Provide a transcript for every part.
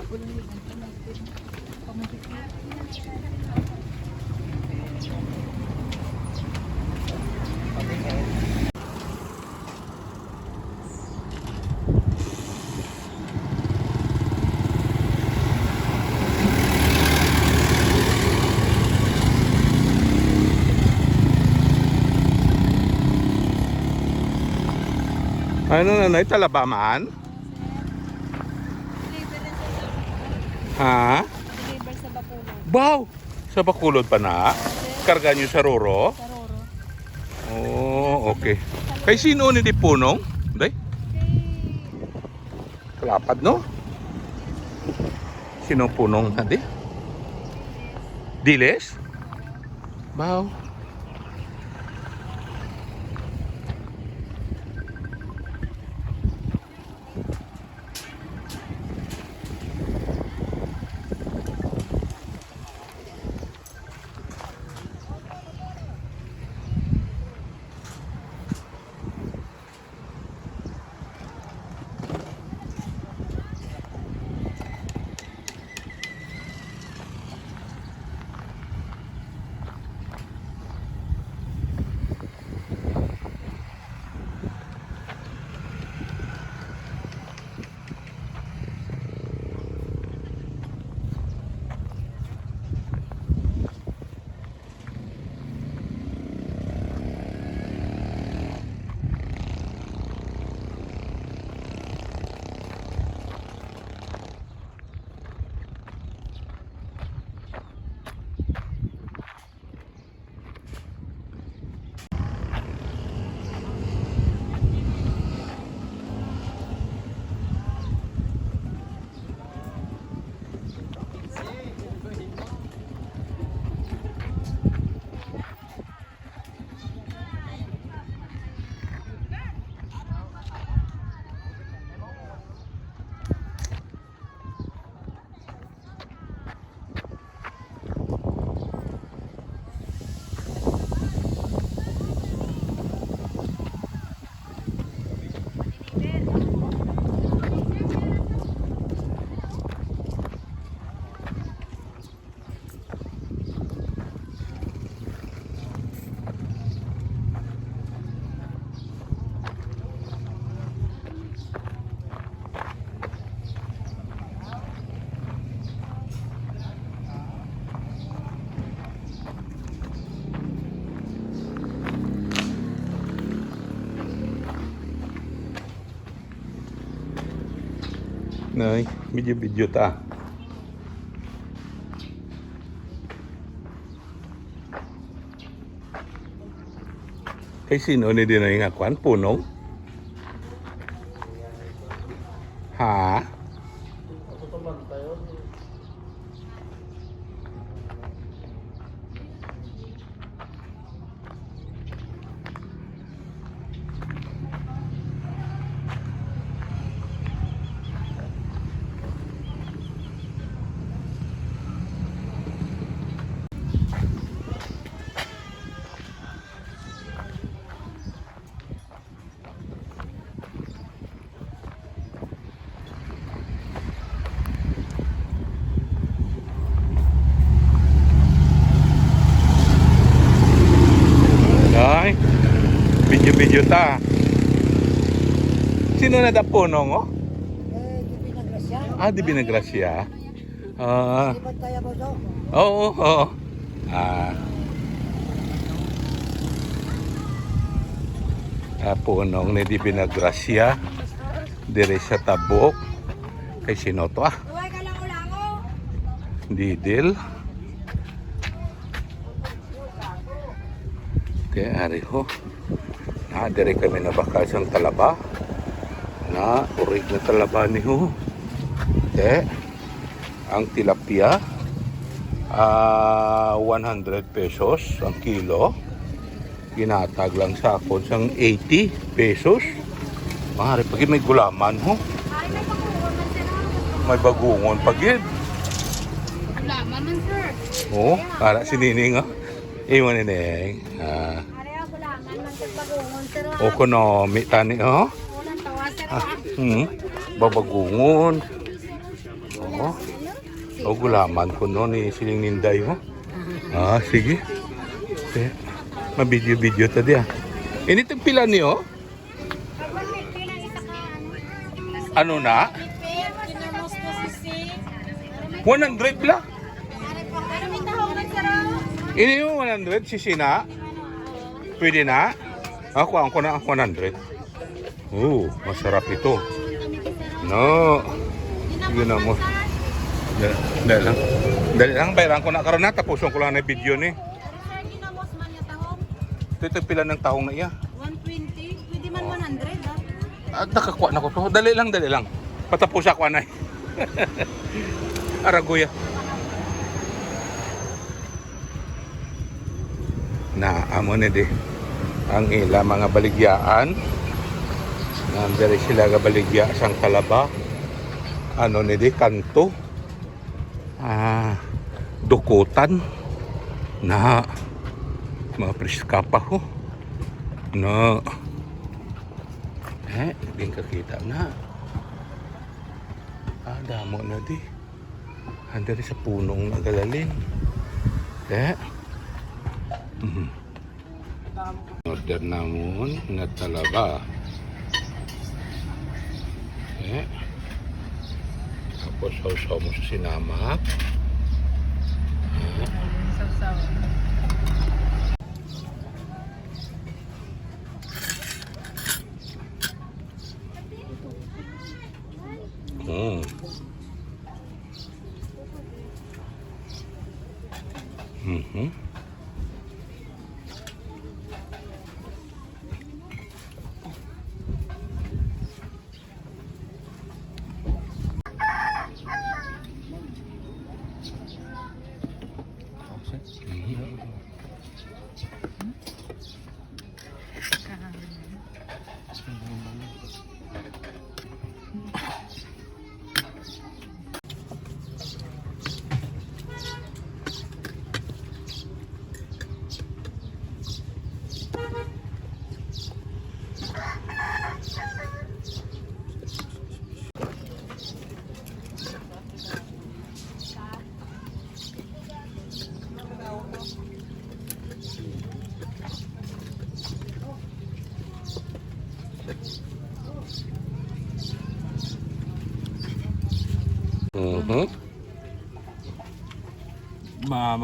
Ano na talaba man? Ha? Deliver sa Bacolod. Wow! Sa Bacolod pa na? Karga nyo sa Roro? Sa Roro. Oh, okay. Kay sino ni di punong? Day? Kalapad no? Sino punong na di? Diles? Wow. Nay, video ta. Kay sino ni din nga kwan punong? Ha? Ay, video ta. Sino na da punong oh? Di Binagrasya. Di Binagrasya. Lipat kaya ba daw? Oo. Punong ni di Binagrasya. Dire sa Tabuk. Kay sino to Uway ka lang ulango. Didil. Okay, ari ho. Dire kami nabakal sang talaba. Na urig na talaba ni ho. Okay. Ang tilapia 100 pesos ang kilo. Ginatag lang sa akon sang 80 pesos. Mari pagi may gulaman ho. Ay, may pakuha man sila. May bagungon pagid. Gulaman man, sir. Oh, para si Nining oh. Iwan ni Nining. Ari ako gulaman man sa pagungon, sir. Okonomi tani oh. Unang tawa, sir. Babagungon. Oh. O gulaman ko no ni siling ninday mo. Ah, sige. Eh, mabidyo-video tadi ah. Ini itong pila niyo? Ano na? 100 pila? Ini yung 100, sisi na? Pwede na? Ako na ang 100. Masarap ito. No. Sige na mo. Dali lang. Dali lang, bayaran ko na karon na. Tapusin ko lang na video ni. Ito pila ng tahong na iya. 120? Pwede man 100 ah. Nakakuha na ko to. Dali lang, dali lang. Patapos ako na. Aragoya. Na amo na di ang ila mga baligyaan. Nandere sila ga baligya sang talaba. Ano ni di kanto. Dukutan na mga priska pa ho. No. Naging kakita na. Damo na di. Andari sa punong nagalaling. Order namun na talaba. Tapos sausaw mo sa sinamak. Mm-hmm.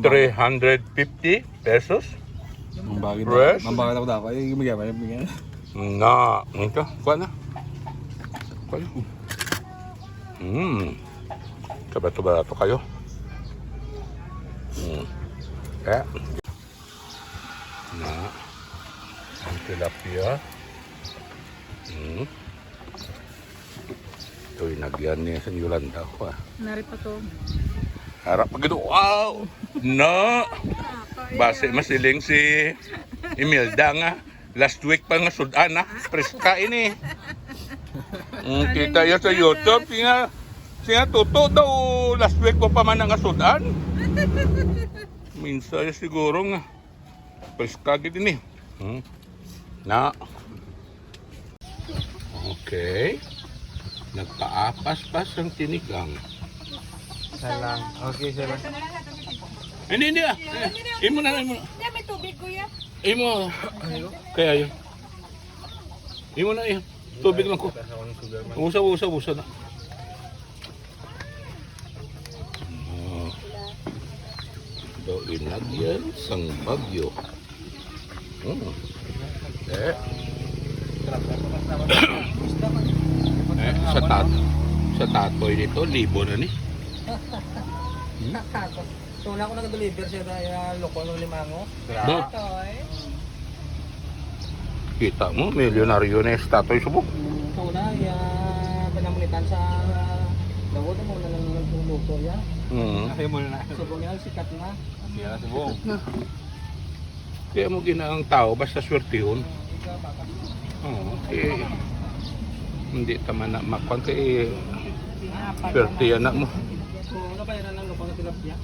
350 pesos. Fresh. Mambakit ako dapat. Ay, bigyan. Na, ito, kuha na. Kuha na. Kabato-barato kayo. Na, ang tilapia. Ito'y nagyan niya sa Yolanda ko Nari pa to. Harap pag ito, wow! No! Base masiling si Imelda nga. Last week pa nga sudan na. Preska ini. Kita yan sa YouTube. Siya totoo daw. Last week ko pa man nga sudan. Minsan siguro nga. Preska gid ini. Na. Okay. Nagpaapas-pas ang tinigang. Salang. Okay, sir. Hindi. Imo na. Hindi, may tubig kuya. Imo. Kaya yun. Imo na yan. Tubig lang ko. Usa na. Ito inagyan sang bagyo. Sa tatoy nito, libo na ni. So, una ko nag-deliver siya dahil loko ng limango. No? Kita mo, milyonaryo na yung tatoy subok. So, una, panamunitan sa lawod mo na lang nagtuluto ya. Kaya mo na. Subong yan, sikat na. Siya subong. Kaya mo ginaang tao, basta swertihon. Hindi tama na makon kay swerte yan na mo. So, ano pa yan ang lupang tilapia?